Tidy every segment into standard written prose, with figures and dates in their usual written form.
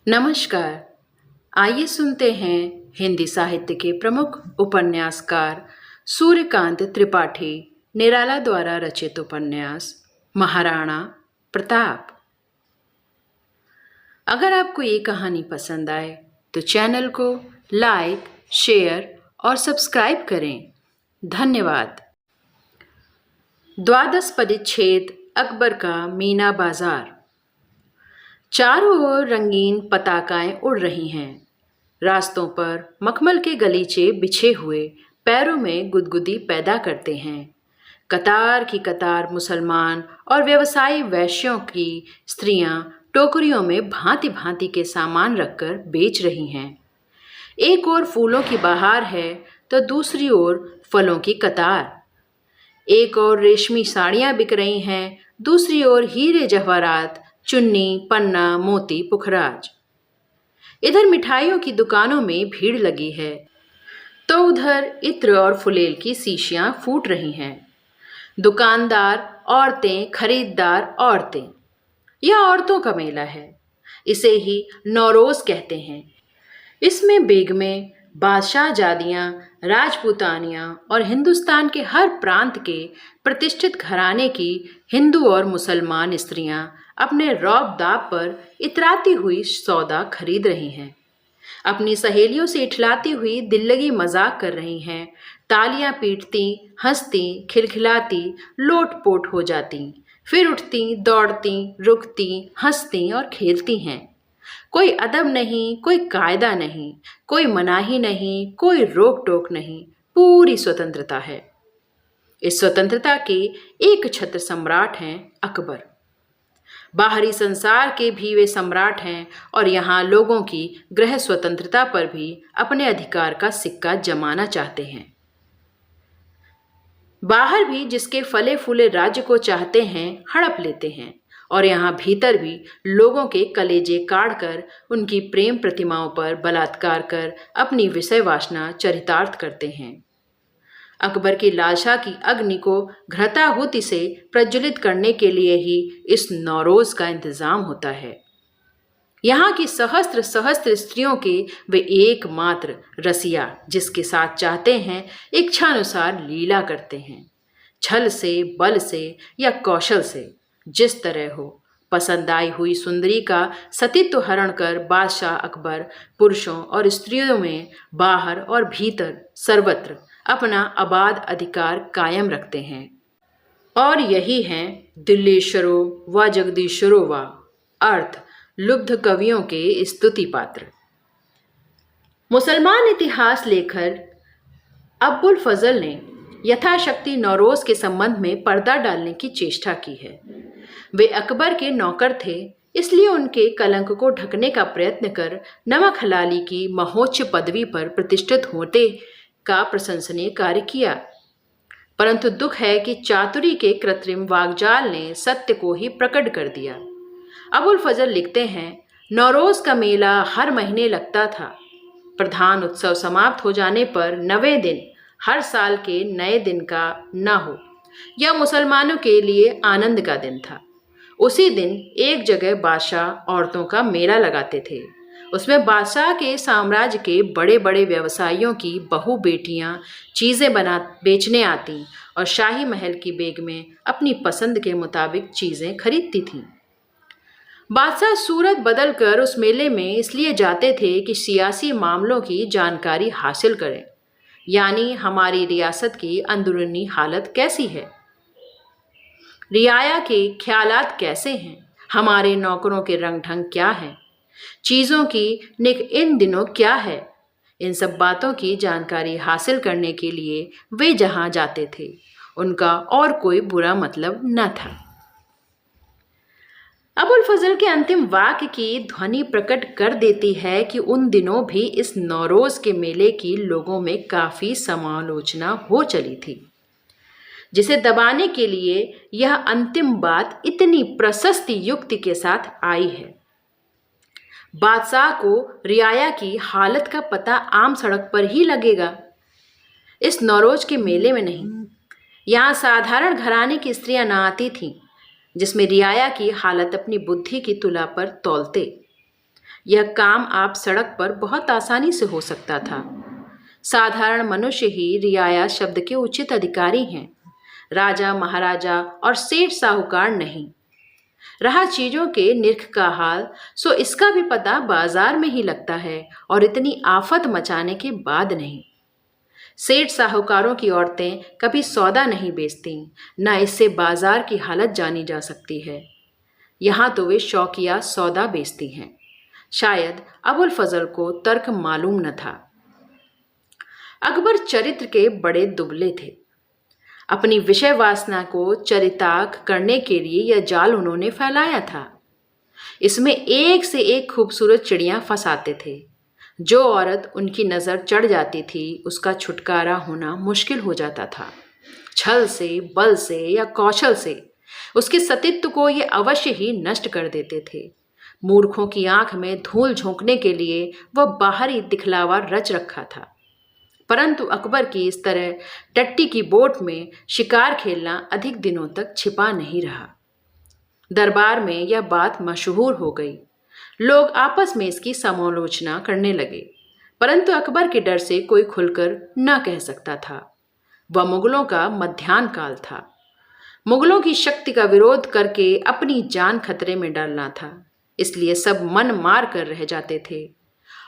नमस्कार। आइए सुनते हैं हिंदी साहित्य के प्रमुख उपन्यासकार सूर्यकांत त्रिपाठी निराला द्वारा रचित उपन्यास महाराणा प्रताप। अगर आपको ये कहानी पसंद आए तो चैनल को लाइक, शेयर और सब्सक्राइब करें। धन्यवाद। द्वादश परिच्छेद अकबर का मीना बाजार। चारों ओर रंगीन पताकाएं उड़ रही हैं। रास्तों पर मखमल के गलीचे बिछे हुए पैरों में गुदगुदी पैदा करते हैं। कतार की कतार मुसलमान और व्यवसायी वैश्यों की स्त्रियां टोकरियों में भांति भांति के सामान रखकर बेच रही हैं। एक ओर फूलों की बहार है तो दूसरी ओर फलों की कतार। एक ओर रेशमी साड़ियां बिक रही हैं, दूसरी ओर हीरे जवाहरात, चुन्नी, पन्ना, मोती, पुखराज। इधर मिठाइयों की दुकानों में भीड़ लगी है तो उधर इत्र और फुलेल की शीशियां फूट रही हैं। दुकानदार औरतें, खरीददार औरतें। यह औरतों का मेला है। इसे ही नौरोज कहते हैं। इसमें बेगमें, बादशाहजादियाँ, राजपूतानियाँ और हिंदुस्तान के हर प्रांत के प्रतिष्ठित घराने की हिंदू और मुसलमान स्त्रियाँ अपने रौब दाब पर इतराती हुई सौदा खरीद रही हैं। अपनी सहेलियों से इठलाती हुई दिल्लगी मजाक कर रही हैं। तालियां पीटती, हंसती, खिलखिलाती, लोटपोट हो जाती, फिर उठती, दौड़ती, रुकती, हंसती और खेलती हैं। कोई अदब नहीं, कोई कायदा नहीं, कोई मनाही नहीं, कोई रोक टोक नहीं, पूरी स्वतंत्रता है। इस स्वतंत्रता के एक छत्र सम्राट हैं अकबर। बाहरी संसार के भी वे सम्राट हैं और यहाँ लोगों की गृह स्वतंत्रता पर भी अपने अधिकार का सिक्का जमाना चाहते हैं। बाहर भी जिसके फले फूले राज्य को चाहते हैं हड़प लेते हैं और यहाँ भीतर भी लोगों के कलेजे काढ़ कर उनकी प्रेम प्रतिमाओं पर बलात्कार कर अपनी विषय वासना चरितार्थ करते हैं। अकबर की लालसा की अग्नि को घृताहुति से प्रज्वलित करने के लिए ही इस नौरोज का इंतजाम होता है। यहाँ की सहस्त्र सहस्त्र स्त्रियों के वे एकमात्र रसिया जिसके साथ चाहते हैं इच्छानुसार लीला करते हैं। छल से, बल से या कौशल से, जिस तरह हो, पसंद आई हुई सुंदरी का सतीत्व हरण कर बादशाह अकबर पुरुषों और स्त्रियों में बाहर और भीतर सर्वत्र अपना अबाध अधिकार कायम रखते हैं। और यही हैं दिल्लेश्वरो व जगदीश्वरो व अर्थ लुब्ध कवियों के स्तुति पात्र। मुसलमान इतिहास लेखक अब्बुल फजल ने यथाशक्ति नौरोज के संबंध में पर्दा डालने की चेष्टा की है। वे अकबर के नौकर थे, इसलिए उनके कलंक को ढकने का प्रयत्न कर नमक हलाली की महोच्च पदवी पर प्रतिष्ठित होते का प्रशंसनीय कार्य किया। परंतु दुख है कि चातुरी के कृत्रिम वाग्जाल ने सत्य को ही प्रकट कर दिया। अबुल फजल लिखते हैं, नौरोज का मेला हर महीने लगता था। प्रधान उत्सव समाप्त हो जाने पर 9वें दिन हर साल के नए दिन का न हो, यह मुसलमानों के लिए आनंद का दिन था। उसी दिन एक जगह बादशाह औरतों का मेला लगाते थे। उसमें बादशाह के साम्राज्य के बड़े बड़े व्यवसायियों की बहू बेटियां चीज़ें बेचने आती और शाही महल की बेगमें अपनी पसंद के मुताबिक चीज़ें खरीदती थीं। बादशाह सूरत बदल कर उस मेले में इसलिए जाते थे कि सियासी मामलों की जानकारी हासिल करें, यानी हमारी रियासत की अंदरूनी हालत कैसी है, रियाया के ख्यालात कैसे हैं, हमारे नौकरों के रंग ढंग क्या हैं, चीज़ों की निक इन दिनों क्या है। इन सब बातों की जानकारी हासिल करने के लिए वे जहाँ जाते थे उनका और कोई बुरा मतलब न था। अबुल फजल के अंतिम वाक्य की ध्वनि प्रकट कर देती है कि उन दिनों भी इस नौरोज के मेले की लोगों में काफ़ी समालोचना हो चली थी, जिसे दबाने के लिए यह अंतिम बात इतनी प्रशस्त युक्ति के साथ आई है। बादशाह को रियाया की हालत का पता आम सड़क पर ही लगेगा, इस नौरोज के मेले में नहीं। यहाँ साधारण घराने की स्त्रियां ना आती थीं, जिसमें रियाया की हालत अपनी बुद्धि की तुला पर तौलते। यह काम आप सड़क पर बहुत आसानी से हो सकता था। साधारण मनुष्य ही रियाया शब्द के उचित अधिकारी हैं, राजा महाराजा और सेठ साहूकार नहीं। रहा चीजों के निर्ख का हाल, सो इसका भी पता बाजार में ही लगता है, और इतनी आफत मचाने के बाद नहीं। सेठ साहूकारों की औरतें कभी सौदा नहीं बेचती, न इससे बाजार की हालत जानी जा सकती है। यहाँ तो वे शौकिया सौदा बेचती हैं। शायद अबुल फजल को तर्क मालूम न था। अकबर चरित्र के बड़े दुबले थे। अपनी विषय वासना को चरितार्थ करने के लिए यह जाल उन्होंने फैलाया था। इसमें एक से एक खूबसूरत चिड़ियां फंसाते थे। जो औरत उनकी नज़र चढ़ जाती थी, उसका छुटकारा होना मुश्किल हो जाता था। छल से, बल से या कौशल से उसके सतीत्व को ये अवश्य ही नष्ट कर देते थे। मूर्खों की आंख में धूल झोंकने के लिए वह बाहरी दिखलावा रच रखा था। परंतु अकबर की इस तरह टट्टी की बोट में शिकार खेलना अधिक दिनों तक छिपा नहीं रहा। दरबार में यह बात मशहूर हो गई। लोग आपस में इसकी समालोचना करने लगे, परंतु अकबर के डर से कोई खुलकर न कह सकता था। वह मुगलों का मध्याह्न काल था। मुगलों की शक्ति का विरोध करके अपनी जान खतरे में डालना था, इसलिए सब मन मार कर रह जाते थे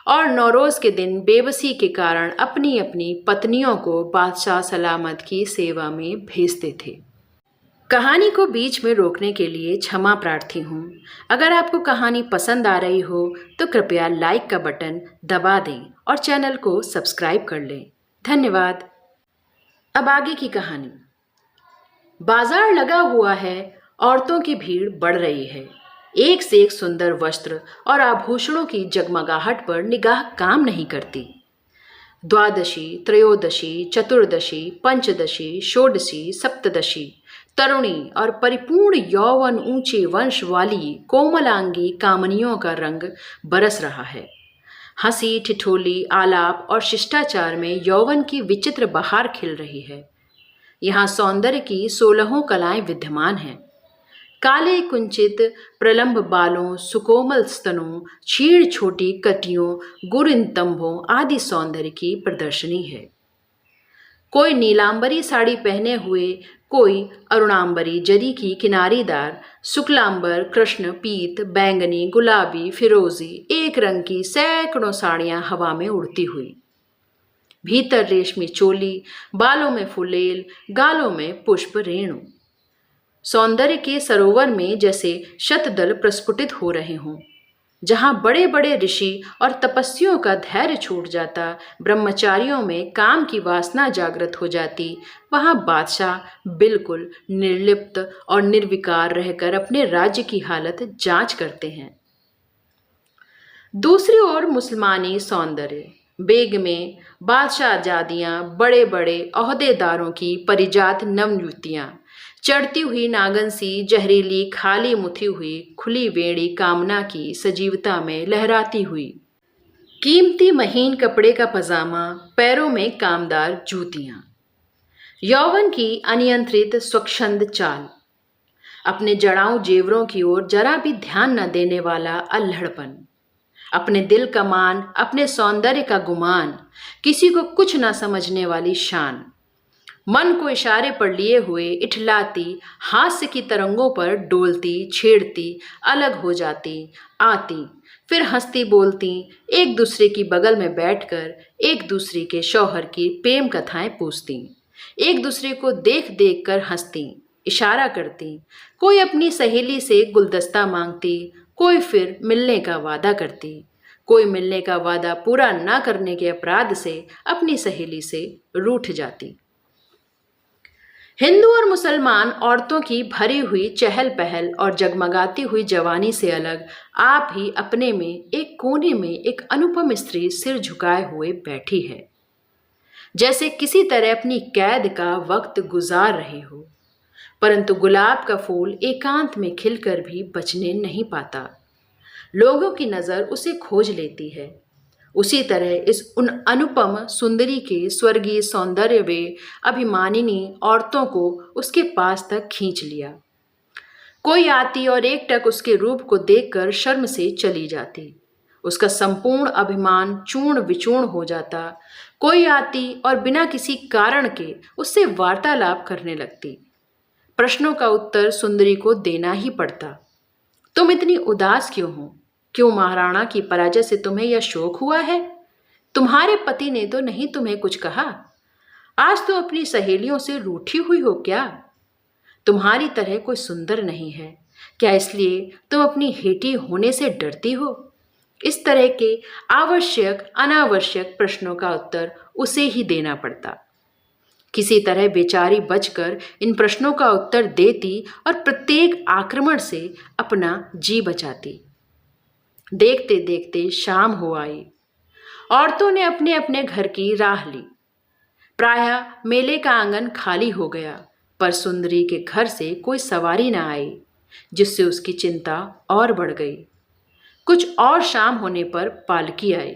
और नौरोज के दिन बेबसी के कारण अपनी अपनी पत्नियों को बादशाह सलामत की सेवा में भेजते थे। कहानी को बीच में रोकने के लिए क्षमा प्रार्थी हूँ। अगर आपको कहानी पसंद आ रही हो तो कृपया लाइक का बटन दबा दें और चैनल को सब्सक्राइब कर लें। धन्यवाद। अब आगे की कहानी। बाजार लगा हुआ है, औरतों की भीड़ बढ़ रही है। एक से एक सुंदर वस्त्र और आभूषणों की जगमगाहट पर निगाह काम नहीं करती। द्वादशी, त्रयोदशी, चतुर्दशी, पंचदशी, षोडशी, सप्तदशी, तरुणी और परिपूर्ण यौवन ऊंचे वंश वाली कोमलांगी कामनियों का रंग बरस रहा है। हंसी, ठिठोली, आलाप और शिष्टाचार में यौवन की विचित्र बहार खिल रही है। यहाँ सौंदर्य की 16 कलाएं विद्यमान हैं। काले कुंचित प्रलंब बालों, सुकोमल स्तनों, छीड़ छोटी कटियों, गुरिनतंभों आदि सौंदर्य की प्रदर्शनी है। कोई नीलांबरी साड़ी पहने हुए, कोई अरुणांबरी जरी की किनारीदार, शुक्लांबर, कृष्ण, पीत, बैंगनी, गुलाबी, फिरोजी, एक रंग की सैकड़ों साड़ियां हवा में उड़ती हुई। भीतर रेशमी चोली, बालों में फुलेल, गालों में पुष्प रेणु। सौंदर्य के सरोवर में जैसे शतदल प्रस्फुटित हो रहे हों। जहाँ बड़े बड़े ऋषि और तपस्वियों का धैर्य छूट जाता, ब्रह्मचारियों में काम की वासना जागृत हो जाती, वहाँ बादशाह बिल्कुल निर्लिप्त और निर्विकार रहकर अपने राज्य की हालत जांच करते हैं। दूसरी ओर मुसलमानी सौंदर्य बेग में बादशाहजादियाँ, बड़े बड़े ओहदेदारों की परिजात नवयुवतियाँ, चढ़ती हुई नागन सी जहरीली खाली मुथी हुई खुली वेड़ी कामना की सजीवता में लहराती हुई, कीमती महीन कपड़े का पजामा, पैरों में कामदार जूतियां, यौवन की अनियंत्रित स्वच्छंद चाल, अपने जड़ाऊ जेवरों की ओर जरा भी ध्यान न देने वाला अल्हड़पन, अपने दिल का मान, अपने सौंदर्य का गुमान, किसी को कुछ न समझने वाली शान, मन को इशारे पर लिए हुए इठलाती, हास्य की तरंगों पर डोलती, छेड़ती, अलग हो जाती, आती, फिर हंसती बोलती, एक दूसरे की बगल में बैठकर एक दूसरे के शौहर की प्रेम कथाएं पूछती, एक दूसरे को देख देख कर हंसती, इशारा करती, कोई अपनी सहेली से गुलदस्ता मांगती, कोई फिर मिलने का वादा करती, कोई मिलने का वादा पूरा न करने के अपराध से अपनी सहेली से रूठ जाती। हिंदू और मुसलमान औरतों की भरी हुई चहल पहल और जगमगाती हुई जवानी से अलग आप ही अपने में एक कोने में एक अनुपम स्त्री सिर झुकाए हुए बैठी है, जैसे किसी तरह अपनी कैद का वक्त गुजार रही हो। परंतु गुलाब का फूल एकांत में खिलकर भी बचने नहीं पाता। लोगों की नज़र उसे खोज लेती है। उसी तरह इस उन अनुपम सुंदरी के स्वर्गीय सौंदर्य वे अभिमानिनी औरतों को उसके पास तक खींच लिया। कोई आती और एकटक उसके रूप को देखकर शर्म से चली जाती। उसका संपूर्ण अभिमान चूर्ण विचूर्ण हो जाता। कोई आती और बिना किसी कारण के उससे वार्तालाप करने लगती। प्रश्नों का उत्तर सुंदरी को देना ही पड़ता। तुम इतनी उदास क्यों हो? क्यों महाराणा की पराजय से तुम्हें यह शोक हुआ है? तुम्हारे पति ने तो नहीं तुम्हें कुछ कहा। आज तो अपनी सहेलियों से रूठी हुई हो क्या? तुम्हारी तरह कोई सुंदर नहीं है क्या, इसलिए तुम अपनी हेटी होने से डरती हो? इस तरह के आवश्यक अनावश्यक प्रश्नों का उत्तर उसे ही देना पड़ता। किसी तरह बेचारी बचकर इन प्रश्नों का उत्तर देती और प्रत्येक आक्रमण से अपना जी बचाती। देखते देखते शाम हो आई। औरतों ने अपने अपने घर की राह ली। प्रायः मेले का आंगन खाली हो गया, पर सुंदरी के घर से कोई सवारी न आई, जिससे उसकी चिंता और बढ़ गई। कुछ और शाम होने पर पालकी आई,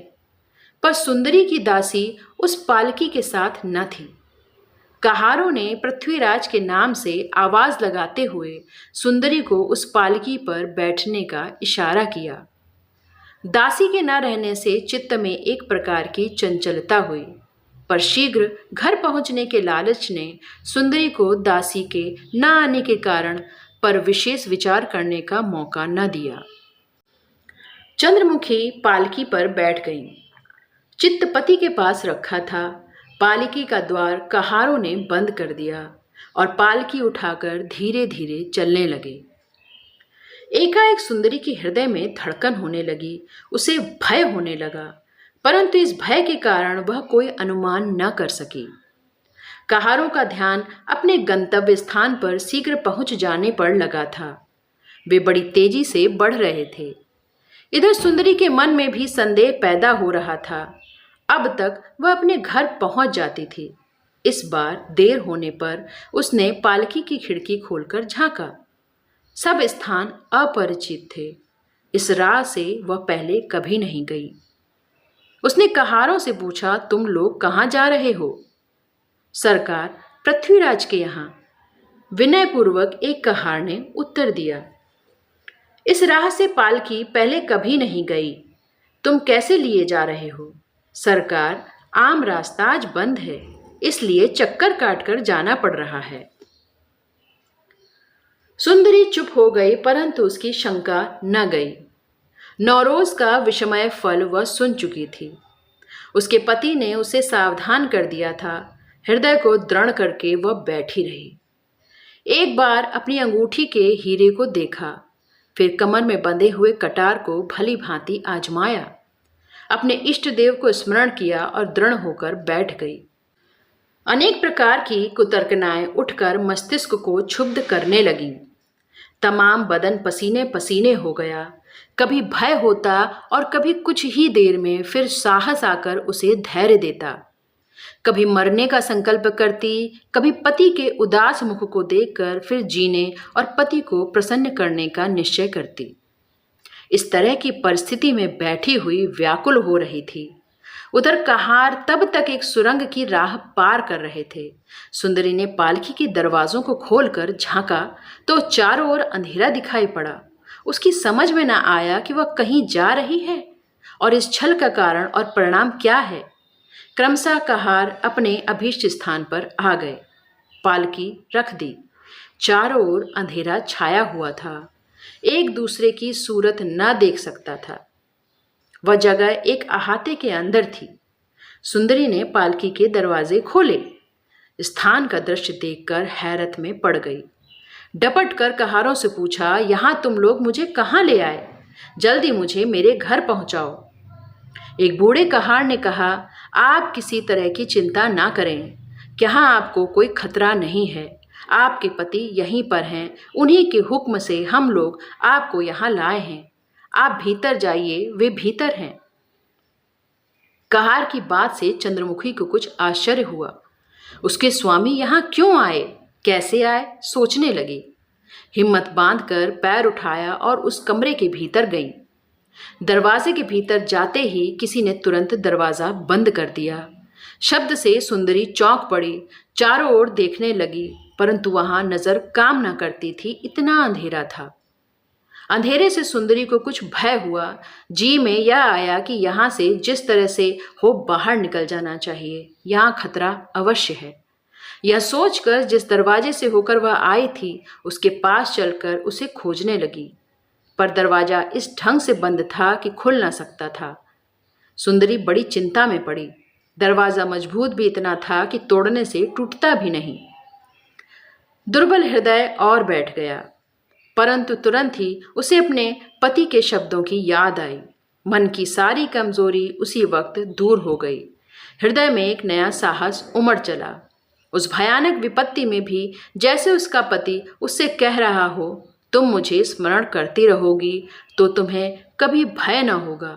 पर सुंदरी की दासी उस पालकी के साथ न थी। कहारों ने पृथ्वीराज के नाम से आवाज लगाते हुए सुंदरी को उस पालकी पर बैठने का इशारा किया। दासी के न रहने से चित्त में एक प्रकार की चंचलता हुई, पर शीघ्र घर पहुंचने के लालच ने सुंदरी को दासी के न आने के कारण पर विशेष विचार करने का मौका न दिया। चंद्रमुखी पालकी पर बैठ गई। चित्त पति के पास रखा था। पालकी का द्वार कहारों ने बंद कर दिया और पालकी उठाकर धीरे धीरे चलने लगे। एकाएक सुंदरी के हृदय में धड़कन होने लगी। उसे भय होने लगा, परंतु इस भय के कारण वह कोई अनुमान न कर सकी। कहारों का ध्यान अपने गंतव्य स्थान पर शीघ्र पहुंच जाने पर लगा था। वे बड़ी तेजी से बढ़ रहे थे। इधर सुंदरी के मन में भी संदेह पैदा हो रहा था। अब तक वह अपने घर पहुंच जाती थी। इस बार देर होने पर उसने पालकी की खिड़की खोलकर झांका। सब स्थान अपरिचित थे। इस राह से वह पहले कभी नहीं गई। उसने कहारों से पूछा, तुम लोग कहाँ जा रहे हो? सरकार, पृथ्वीराज के यहाँ, विनयपूर्वक एक कहार ने उत्तर दिया। इस राह से पालकी पहले कभी नहीं गई। तुम कैसे लिए जा रहे हो? सरकार, आम रास्ता आज बंद है, इसलिए चक्कर काटकर जाना पड़ रहा है। सुंदरी चुप हो गई, परंतु उसकी शंका न गई। नौरोज का विषमय फल वह सुन चुकी थी। उसके पति ने उसे सावधान कर दिया था। हृदय को दृढ़ करके वह बैठी रही। एक बार अपनी अंगूठी के हीरे को देखा, फिर कमर में बंधे हुए कटार को भली भांति आजमाया। अपने इष्ट देव को स्मरण किया और दृढ़ होकर बैठ गई। अनेक प्रकार की कुतर्कनाएं उठकर मस्तिष्क को क्षुब्ध करने लगीं। तमाम बदन पसीने पसीने हो गया। कभी भय होता और कभी कुछ ही देर में फिर साहस आकर उसे धैर्य देता। कभी मरने का संकल्प करती, कभी पति के उदास मुख को देखकर फिर जीने और पति को प्रसन्न करने का निश्चय करती। इस तरह की परिस्थिति में बैठी हुई व्याकुल हो रही थी। उधर कहार तब तक एक सुरंग की राह पार कर रहे थे। सुंदरी ने पालकी के दरवाजों को खोलकर झांका तो चारों ओर अंधेरा दिखाई पड़ा। उसकी समझ में न आया कि वह कहीं जा रही है और इस छल का कारण और परिणाम क्या है। क्रमशः कहार अपने अभीष्ट स्थान पर आ गए। पालकी रख दी। चारों ओर अंधेरा छाया हुआ था। एक दूसरे की सूरत न देख सकता था। वह जगह एक अहाते के अंदर थी। सुंदरी ने पालकी के दरवाजे खोले। स्थान का दृश्य देखकर हैरत में पड़ गई। डपट कर कहारों से पूछा, यहाँ तुम लोग मुझे कहाँ ले आए? जल्दी मुझे मेरे घर पहुँचाओ। एक बूढ़े कहार ने कहा, आप किसी तरह की चिंता ना करें। यहाँ आपको कोई खतरा नहीं है। आपके पति यहीं पर हैं। उन्हीं के हुक्म से हम लोग आपको यहाँ लाए हैं। आप भीतर जाइए, वे भीतर हैं। कहार की बात से चंद्रमुखी को कुछ आश्चर्य हुआ। उसके स्वामी यहाँ क्यों आए, कैसे आए, सोचने लगी। हिम्मत बांधकर पैर उठाया और उस कमरे के भीतर गई। दरवाजे के भीतर जाते ही किसी ने तुरंत दरवाजा बंद कर दिया। शब्द से सुंदरी चौंक पड़ी। चारों ओर देखने लगी, परंतु वहां नजर काम न करती थी, इतना अंधेरा था। अंधेरे से सुंदरी को कुछ भय हुआ। जी में यह आया कि यहाँ से जिस तरह से हो बाहर निकल जाना चाहिए, यहाँ खतरा अवश्य है। यह सोचकर जिस दरवाजे से होकर वह आई थी उसके पास चलकर उसे खोजने लगी, पर दरवाजा इस ढंग से बंद था कि खुल न सकता था। सुंदरी बड़ी चिंता में पड़ी। दरवाजा मजबूत भी इतना था कि तोड़ने से टूटता भी नहीं। दुर्बल हृदय और बैठ गया, परंतु तुरंत ही उसे अपने पति के शब्दों की याद आई। मन की सारी कमजोरी उसी वक्त दूर हो गई। हृदय में एक नया साहस उमड़ चला। उस भयानक विपत्ति में भी जैसे उसका पति उससे कह रहा हो, तुम मुझे स्मरण करती रहोगी तो तुम्हें कभी भय न होगा,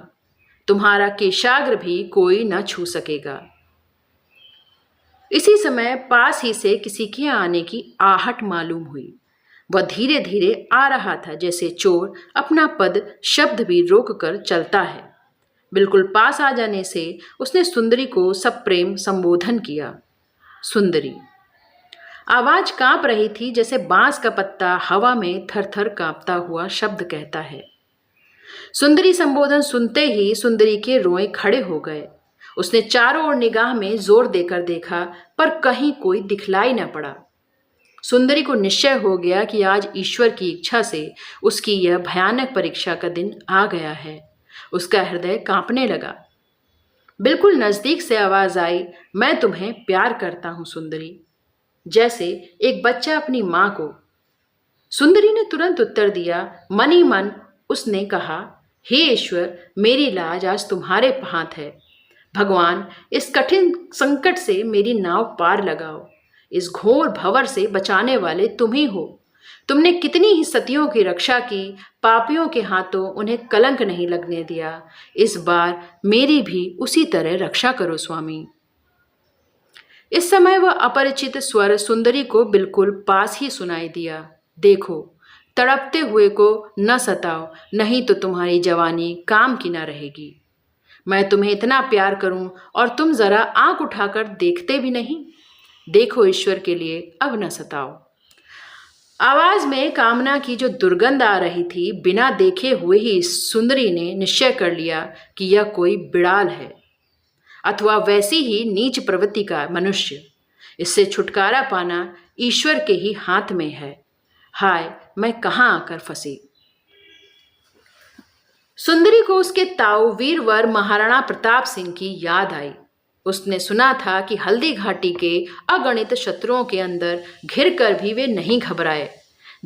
तुम्हारा केशाग्र भी कोई न छू सकेगा। इसी समय पास ही से किसी के आने की आहट मालूम हुई। वह धीरे धीरे आ रहा था, जैसे चोर अपना पद शब्द भी रोक कर चलता है। बिल्कुल पास आ जाने से उसने सुंदरी को सप्रेम संबोधन किया। सुंदरी। आवाज कांप रही थी, जैसे बांस का पत्ता हवा में थरथर कांपता हुआ शब्द कहता है। सुंदरी संबोधन सुनते ही सुंदरी के रोए खड़े हो गए। उसने चारों ओर निगाह में जोर देकर देखा, पर कहीं कोई दिखलाई न पड़ा। सुंदरी को निश्चय हो गया कि आज ईश्वर की इच्छा से उसकी यह भयानक परीक्षा का दिन आ गया है। उसका हृदय कांपने लगा। बिल्कुल नजदीक से आवाज आई, मैं तुम्हें प्यार करता हूं सुंदरी, जैसे एक बच्चा अपनी मां को। सुंदरी ने तुरंत उत्तर दिया। मन ही मन उसने कहा, हे ईश्वर, मेरी लाज आज तुम्हारे हाथ है। भगवान, इस कठिन संकट से मेरी नाव पार लगाओ। इस घोर भंवर से बचाने वाले तुम ही हो। तुमने कितनी ही सतियों की रक्षा की, पापियों के हाथों उन्हें कलंक नहीं लगने दिया। इस बार मेरी भी उसी तरह रक्षा करो स्वामी। इस समय वह अपरिचित स्वर सुंदरी को बिल्कुल पास ही सुनाई दिया। देखो, तड़पते हुए को न सताओ, नहीं तो तुम्हारी जवानी काम की न रहेगी। मैं तुम्हें इतना प्यार करूं और तुम जरा आंख उठाकर देखते भी नहीं। देखो, ईश्वर के लिए अब न सताओ। आवाज में कामना की जो दुर्गंध आ रही थी, बिना देखे हुए ही सुंदरी ने निश्चय कर लिया कि यह कोई बिड़ाल है, अथवा वैसी ही नीच प्रवृत्ति का मनुष्य। इससे छुटकारा पाना ईश्वर के ही हाथ में है। हाय, मैं कहाँ आकर फंसी। सुंदरी को उसके ताऊ वीरवर महाराणा प्रताप सिंह की याद आई। उसने सुना था कि हल्दी घाटी के अगणित शत्रुओं के अंदर घिर कर भी वे नहीं घबराए।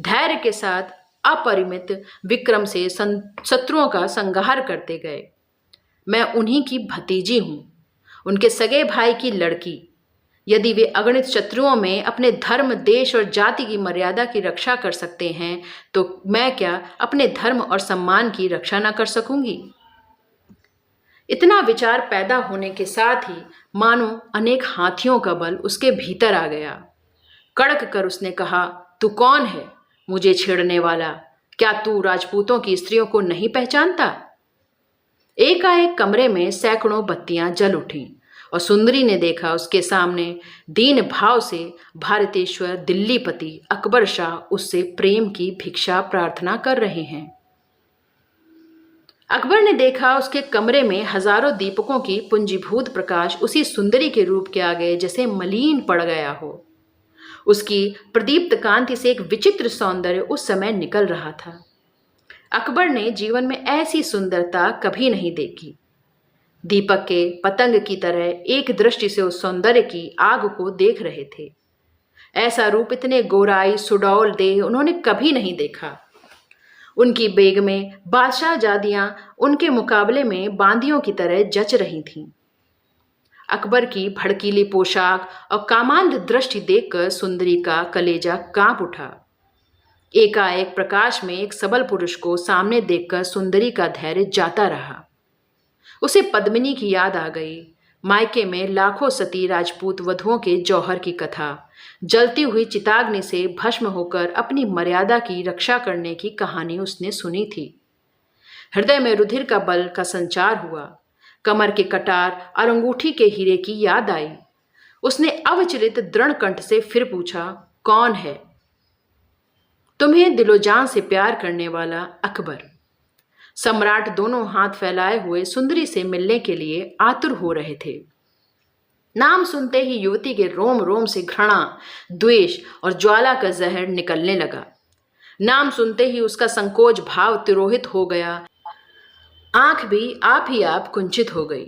धैर्य के साथ अपरिमित विक्रम से शत्रुओं का संहार करते गए। मैं उन्हीं की भतीजी हूँ, उनके सगे भाई की लड़की। यदि वे अगणित शत्रुओं में अपने धर्म, देश और जाति की मर्यादा की रक्षा कर सकते हैं, तो मैं क्या अपने धर्म और सम्मान की रक्षा न कर सकूंगी। इतना विचार पैदा होने के साथ ही मानो अनेक हाथियों का बल उसके भीतर आ गया। कड़क कर उसने कहा, तू कौन है मुझे छेड़ने वाला? क्या तू राजपूतों की स्त्रियों को नहीं पहचानता? एकाएक कमरे में सैकड़ों बत्तियां जल उठीं और सुंदरी ने देखा उसके सामने दीन भाव से भारतेश्वर दिल्लीपति अकबर शाह उससे प्रेम की भिक्षा प्रार्थना कर रहे हैं। अकबर ने देखा उसके कमरे में हजारों दीपकों की पुंजीभूत प्रकाश उसी सुंदरी के रूप के आगे जैसे मलिन पड़ गया हो। उसकी प्रदीप्त कांति से एक विचित्र सौंदर्य उस समय निकल रहा था। अकबर ने जीवन में ऐसी सुंदरता कभी नहीं देखी। दीपक के पतंग की तरह एक दृष्टि से उस सौंदर्य की आग को देख रहे थे। ऐसा रूप, इतने गोराई सुडौल देह उन्होंने कभी नहीं देखा। उनकी बेग में बादशाह जादियां उनके मुकाबले में बांदियों की तरह जच रही थीं। अकबर की भड़कीली पोशाक और कामांध दृष्टि देखकर सुंदरी का कलेजा कांप उठा। एकाएक प्रकाश में एक सबल पुरुष को सामने देखकर सुंदरी का धैर्य जाता रहा। उसे पद्मिनी की याद आ गई। मायके में लाखों सती राजपूत वधुओं के जौहर की कथा, जलती हुई चिताग्नि से भस्म होकर अपनी मर्यादा की रक्षा करने की कहानी उसने सुनी थी। हृदय में रुधिर का बल का संचार हुआ। कमर के कटार और अंगूठी के हीरे की याद आई। उसने अविचलित दृढ़ कंठ से फिर पूछा, कौन है? तुम्हें दिलोजान से प्यार करने वाला अकबर। सम्राट दोनों हाथ फैलाए हुए सुंदरी से मिलने के लिए आतुर हो रहे थे। नाम सुनते ही युवती के रोम रोम से घृणा, द्वेष और ज्वाला का जहर निकलने लगा। नाम सुनते ही उसका संकोच भाव तिरोहित हो गया। आंख भी आप ही आप कुंचित हो गई।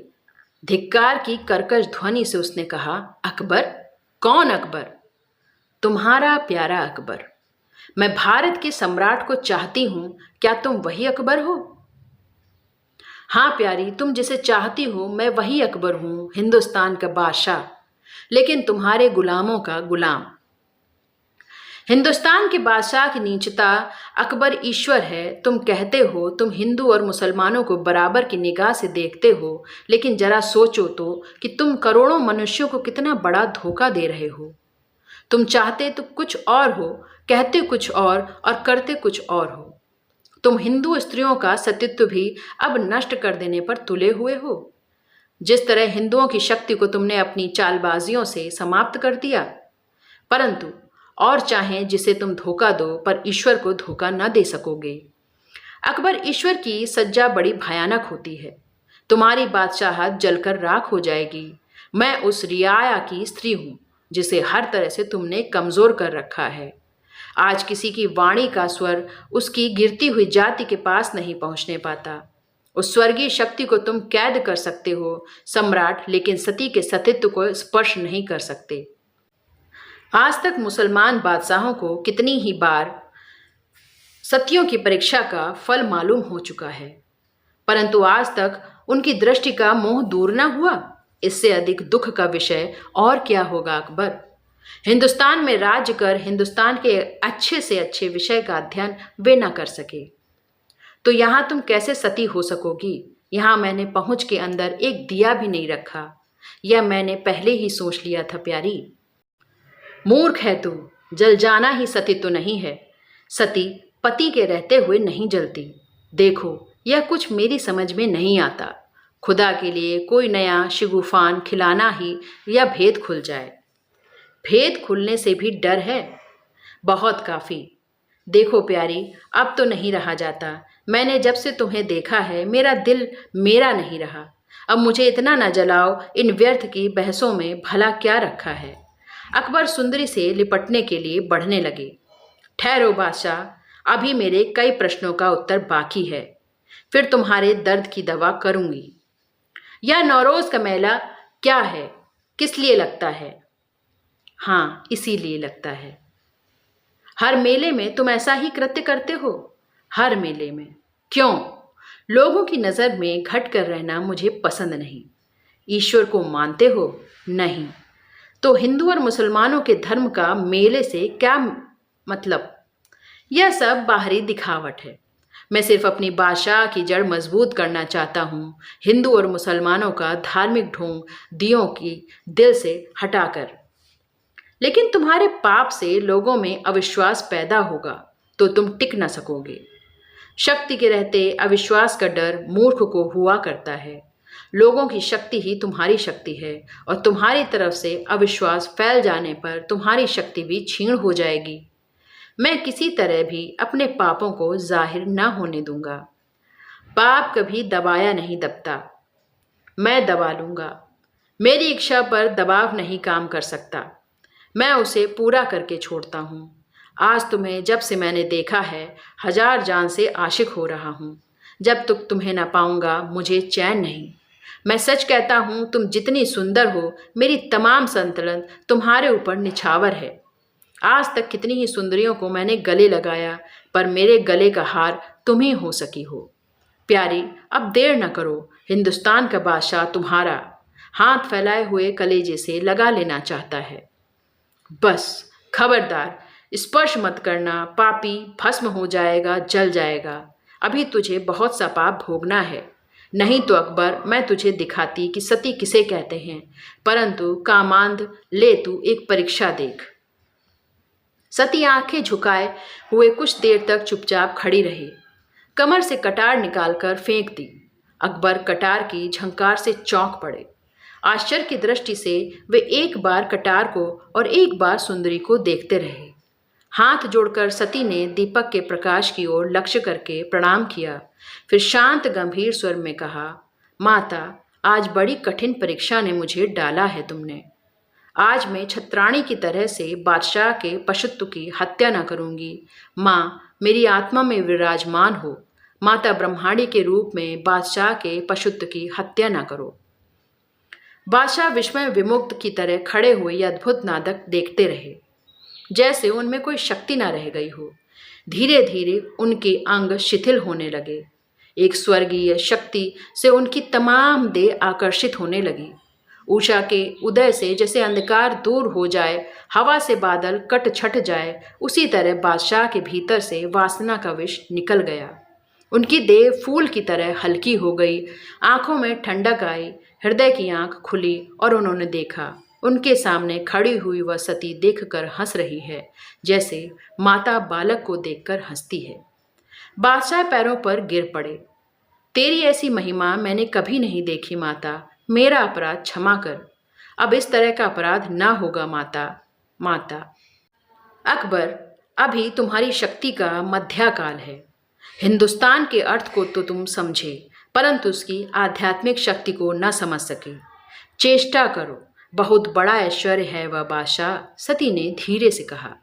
धिक्कार की कर्कश ध्वनि से उसने कहा, अकबर? कौन अकबर? तुम्हारा प्यारा अकबर। मैं भारत के सम्राट को चाहती हूं, क्या तुम वही अकबर हो? हाँ प्यारी, तुम जिसे चाहती हो मैं वही अकबर हूं, हिंदुस्तान का बादशाह, लेकिन तुम्हारे गुलामों का गुलाम। हिंदुस्तान के बादशाह की नीचता, अकबर ईश्वर है। तुम कहते हो तुम हिंदू और मुसलमानों को बराबर की निगाह से देखते हो, लेकिन जरा सोचो तो कि तुम करोड़ों मनुष्यों को कितना बड़ा धोखा दे रहे हो। तुम चाहते तो कुछ और हो, कहते कुछ और करते कुछ और हो। तुम हिंदू स्त्रियों का सतीत्व भी अब नष्ट कर देने पर तुले हुए हो। जिस तरह हिंदुओं की शक्ति को तुमने अपनी चालबाजियों से समाप्त कर दिया। परंतु और चाहें जिसे तुम धोखा दो, पर ईश्वर को धोखा न दे सकोगे। अकबर, ईश्वर की सज्जा बड़ी भयानक होती है। तुम्हारी बादशाहत जलकर राख हो जाएगी। मैं उस रियाया की स्त्री हूं जिसे हर तरह से तुमने कमजोर कर रखा है। आज किसी की वाणी का स्वर उसकी गिरती हुई जाति के पास नहीं पहुंचने पाता। उस स्वर्गीय शक्ति को तुम कैद कर सकते हो सम्राट, लेकिन सती के सतीत्व को स्पर्श नहीं कर सकते। आज तक मुसलमान बादशाहों को कितनी ही बार सतियों की परीक्षा का फल मालूम हो चुका है, परंतु आज तक उनकी दृष्टि का मोह दूर न हुआ। इससे अधिक दुख का विषय और क्या होगा अकबर? हिंदुस्तान में राज्य कर हिंदुस्तान के अच्छे से अच्छे विषय का अध्ययन वे न कर सके, तो यहां तुम कैसे सती हो सकोगी? यहां मैंने पहुंच के अंदर एक दिया भी नहीं रखा। यह मैंने पहले ही सोच लिया था प्यारी। मूर्ख है तू, जल जाना ही सती तो नहीं है। सती पति के रहते हुए नहीं जलती। देखो, यह कुछ मेरी समझ में नहीं आता। खुदा के लिए कोई नया शिगुफान खिलाना ही यह भेद खुल जाए। भेद खुलने से भी डर है। बहुत काफी। देखो प्यारी, अब तो नहीं रहा जाता। मैंने जब से तुम्हें देखा है मेरा दिल मेरा नहीं रहा। अब मुझे इतना न जलाओ। इन व्यर्थ की बहसों में भला क्या रखा है? अकबर सुंदरी से लिपटने के लिए बढ़ने लगे। ठहरो बादशाह, अभी मेरे कई प्रश्नों का उत्तर बाकी है, फिर तुम्हारे दर्द की दवा करूंगी। यह नौरोज का मेला क्या है, किस लिए लगता है? हाँ, इसीलिए लगता है। हर मेले में तुम ऐसा ही कृत्य करते हो? हर मेले में। क्यों? लोगों की नज़र में घट कर रहना मुझे पसंद नहीं। ईश्वर को मानते हो? नहीं। तो हिंदू और मुसलमानों के धर्म का मेले से क्या मतलब? यह सब बाहरी दिखावट है। मैं सिर्फ अपनी बादशाह की जड़ मजबूत करना चाहता हूँ, हिंदू और मुसलमानों का धार्मिक ढोंग दियों की दिल से हटाकर। लेकिन तुम्हारे पाप से लोगों में अविश्वास पैदा होगा तो तुम टिक न सकोगे। शक्ति के रहते अविश्वास का डर मूर्ख को हुआ करता है। लोगों की शक्ति ही तुम्हारी शक्ति है, और तुम्हारी तरफ से अविश्वास फैल जाने पर तुम्हारी शक्ति भी क्षीण हो जाएगी। मैं किसी तरह भी अपने पापों को जाहिर न होने दूंगा। पाप कभी दबाया नहीं दबता। मैं दबा लूंगा। मेरी इच्छा पर दबाव नहीं काम कर सकता। मैं उसे पूरा करके छोड़ता हूँ। आज तुम्हें जब से मैंने देखा है, हजार जान से आशिक हो रहा हूँ। जब तक तुम्हें न पाऊंगा मुझे चैन नहीं। मैं सच कहता हूँ, तुम जितनी सुंदर हो, मेरी तमाम सल्तनत तुम्हारे ऊपर निछावर है। आज तक कितनी ही सुंदरियों को मैंने गले लगाया, पर मेरे गले का हार तुम ही हो सकी हो। प्यारी, अब देर न करो। हिंदुस्तान का बादशाह तुम्हारा हाथ फैलाए हुए कलेजे से लगा लेना चाहता है। बस खबरदार, स्पर्श मत करना। पापी भस्म हो जाएगा, जल जाएगा। अभी तुझे बहुत सा पाप भोगना है। नहीं तो अकबर, मैं तुझे दिखाती कि सती किसे कहते हैं। परंतु कामांध, ले तू एक परीक्षा देख। सती आंखें झुकाए हुए कुछ देर तक चुपचाप खड़ी रही। कमर से कटार निकालकर फेंक दी। अकबर कटार की झंकार से चौंक पड़े। आश्चर्य की दृष्टि से वे एक बार कटार को और एक बार सुंदरी को देखते रहे। हाथ जोड़कर सती ने दीपक के प्रकाश की ओर लक्ष्य करके प्रणाम किया। फिर शांत गंभीर स्वर में कहा, माता, आज बड़ी कठिन परीक्षा ने मुझे डाला है तुमने। आज मैं छत्राणी की तरह से बादशाह के पशुत्व की हत्या न करूंगी। माँ, मेरी आत्मा में विराजमान हो। माता ब्रह्माणी के रूप में बादशाह के पशुत्व की हत्या न करो। बादशाह विस्मय विमुक्त की तरह खड़े हुए ये अद्भुत नाटक देखते रहे, जैसे उनमें कोई शक्ति न रह गई हो। धीरे धीरे उनके अंग शिथिल होने लगे। एक स्वर्गीय शक्ति से उनकी तमाम देह आकर्षित होने लगी। उषा के उदय से जैसे अंधकार दूर हो जाए, हवा से बादल कट छट जाए, उसी तरह बादशाह के भीतर से वासना का विष निकल गया। उनकी देह फूल की तरह हल्की हो गई, आंखों में ठंडक आई, हृदय की आंख खुली और उन्होंने देखा, उनके सामने खड़ी हुई वह सती देखकर हंस रही है, जैसे माता बालक को देखकर हंसती है। बादशाह पैरों पर गिर पड़े। तेरी ऐसी महिमा मैंने कभी नहीं देखी माता, मेरा अपराध क्षमा कर। अब इस तरह का अपराध ना होगा माता। माता अकबर, अभी तुम्हारी शक्ति का मध्याकाल है। हिंदुस्तान के अर्थ को तो तुम समझे, परंतु उसकी आध्यात्मिक शक्ति को न समझ सके। चेष्टा करो, बहुत बड़ा ऐश्वर्य है वह बादशाह, सती ने धीरे से कहा।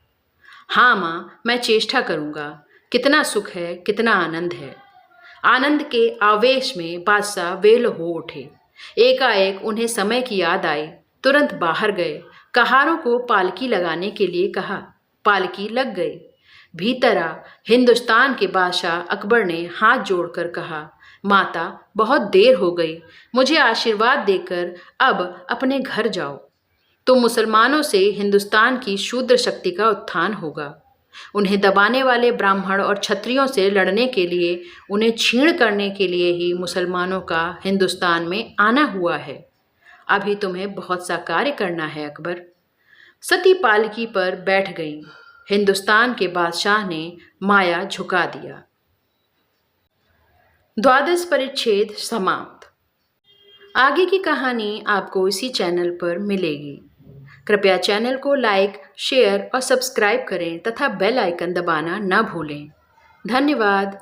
हाँ माँ, मैं चेष्टा करूँगा। कितना सुख है, कितना आनंद है। आनंद के आवेश में बादशाह वेल हो उठे। एकाएक उन्हें समय की याद आई, तुरंत बाहर गए, कहारों को पालकी लगाने के लिए कहा। पालकी लग गई। भीतर आ। हिंदुस्तान के बादशाह अकबर ने हाथ जोड़कर कहा, माता, बहुत देर हो गई, मुझे आशीर्वाद देकर अब अपने घर जाओ। तो मुसलमानों से हिंदुस्तान की शूद्र शक्ति का उत्थान होगा। उन्हें दबाने वाले ब्राह्मण और क्षत्रियों से लड़ने के लिए, उन्हें छीण करने के लिए ही मुसलमानों का हिंदुस्तान में आना हुआ है। अभी तुम्हें बहुत सा कार्य करना है अकबर। सती पालकी पर बैठ गईं। हिंदुस्तान के बादशाह ने माया झुका दिया। 12वां परिच्छेद समाप्त। आगे की कहानी आपको इसी चैनल पर मिलेगी। कृपया चैनल को लाइक, शेयर और सब्सक्राइब करें तथा बेल आइकन दबाना न भूलें। धन्यवाद।